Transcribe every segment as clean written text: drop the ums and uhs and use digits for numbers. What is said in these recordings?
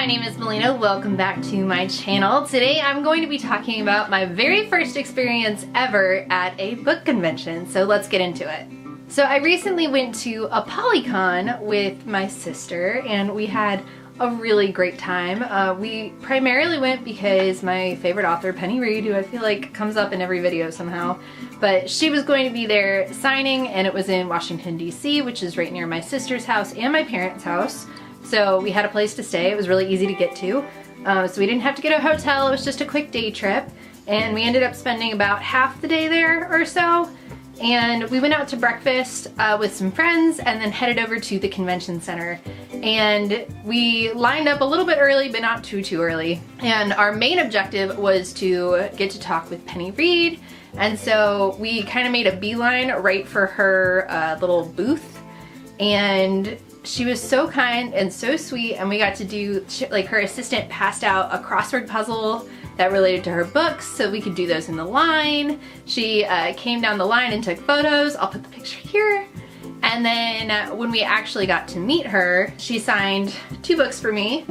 My name is Melina. Welcome back to my channel. Today I'm going to be talking about my very first experience ever at a book convention, so let's get into it. So I recently went to Apollycon with my sister and we had a really great time. We primarily went because my favorite author, Penny Reid, who I feel like comes up in every video somehow, but she was going to be there signing, and it was in Washington, D.C., which is right near my sister's house and my parents' house. So we had a place to stay. It was really easy to get to. So we didn't have to get a hotel. It was just a quick day trip. And we ended up spending about half the day there or so. And we went out to breakfast with some friends and then headed over to the convention center. And we lined up a little bit early, but not too early. And our main objective was to get to talk with Penny Reid. And so we kind of made a beeline right for her little booth. And she was so kind and so sweet, and we got to do, like, her assistant passed out a crossword puzzle that related to her books so we could do those in the line. She came down the line and took photos. I'll put the picture here. And then when we actually got to meet her, she signed 2 books for me.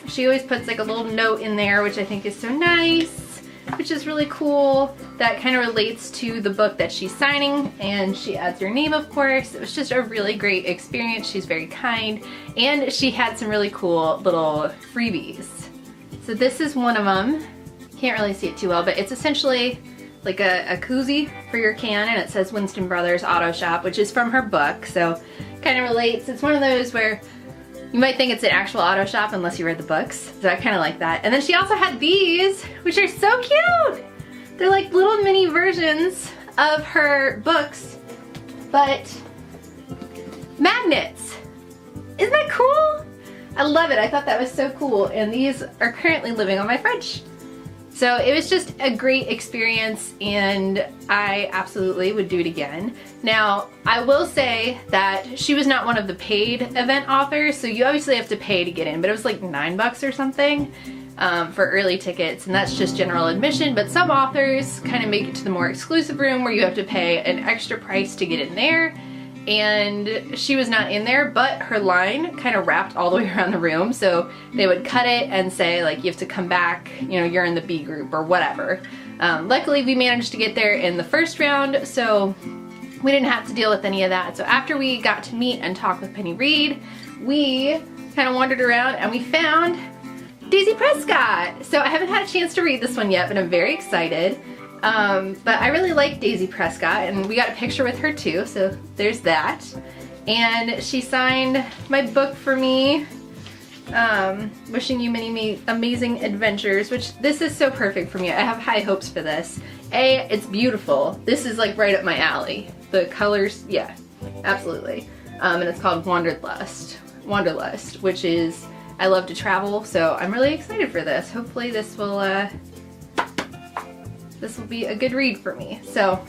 She always puts like a little note in there, which I think is so nice, which is really cool. That kind of relates to the book that she's signing, and she adds your name, of course. It was just a really great experience. She's very kind, and she had some really cool little freebies. So this is one of them. Can't really see it too well, but it's essentially like a koozie for your can, and it says Winston Brothers Auto Shop, which is from her book, so kind of relates. It's one of those where you might think it's an actual auto shop unless you read the books, so I kind of like that. And then she also had these, which are so cute! They're like little mini versions of her books, but magnets. Isn't that cool? I love it. I thought that was so cool, and these are currently living on my fridge. So it was just a great experience, and I absolutely would do it again. Now, I will say that she was not one of the paid event authors, so you obviously have to pay to get in, but it was like $9 or something for early tickets, and that's just general admission. But some authors kind of make it to the more exclusive room where you have to pay an extra price to get in there. And she was not in there, but her line kind of wrapped all the way around the room, so they would cut it and say, like, you have to come back, you know, you're in the B group or whatever. Luckily we managed to get there in the first round, so we didn't have to deal with any of that. So after we got to meet and talk with Penny Reid, we kind of wandered around and we found Daisy Prescott. So I haven't had a chance to read this one yet, but I'm very excited. But I really like Daisy Prescott, and we got a picture with her too, so there's that. And she signed my book for me, wishing you many amazing adventures, which this is so perfect for me. I have high hopes for this. It's beautiful. This is like right up my alley. The colors, yeah, absolutely. And it's called Wanderlust, which is, I love to travel, so I'm really excited for this. Hopefully this will be a good read for me. So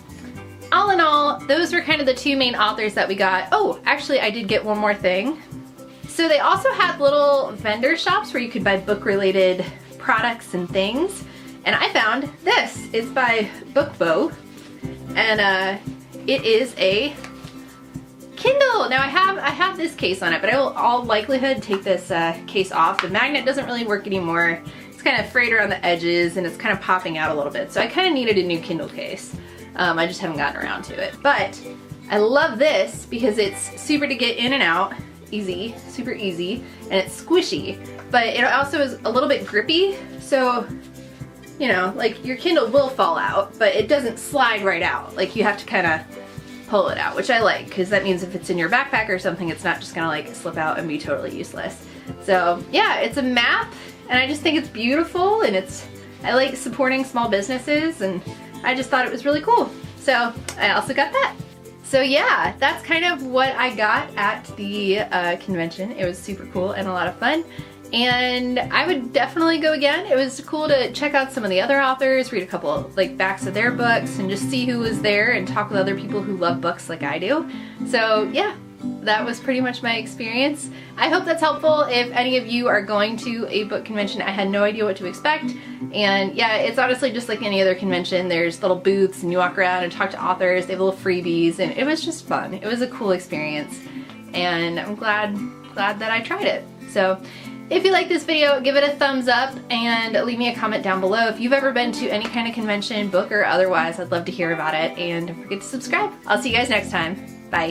all in all, those were kind of the 2 main authors that we got. Oh, actually I did get one more thing. So they also had little vendor shops where you could buy book related products and things. And I found this. It's by Bookbo, and it is a Kindle. Now I have this case on it, but I will all likelihood take this case off. The magnet doesn't really work anymore. It's kind of frayed around the edges and it's kind of popping out a little bit. So I kind of needed a new Kindle case. I just haven't gotten around to it. But I love this because it's super to get in and out, easy, super easy, and it's squishy. But it also is a little bit grippy, so you know, like your Kindle will fall out, but it doesn't slide right out. Like you have to kind of pull it out, which I like, because that means if it's in your backpack or something, it's not just gonna like slip out and be totally useless. So yeah, it's a map, and I just think it's beautiful, and I like supporting small businesses, and I just thought it was really cool. So I also got that. So yeah, that's kind of what I got at the convention. It was super cool and a lot of fun. and I would definitely go again. It was cool to check out some of the other authors, read a couple like backs of their books, and just see who was there and talk with other people who love books like I do. So yeah, that was pretty much my experience. I hope that's helpful if any of you are going to a book convention. I had no idea what to expect, and yeah, it's honestly just like any other convention. There's little booths and you walk around and talk to authors, they have little freebies, and it was just fun. It was a cool experience, and I'm glad that I tried it. So if you like this video, give it a thumbs up and leave me a comment down below. If you've ever been to any kind of convention, book or otherwise, I'd love to hear about it, and don't forget to subscribe. I'll see you guys next time. Bye.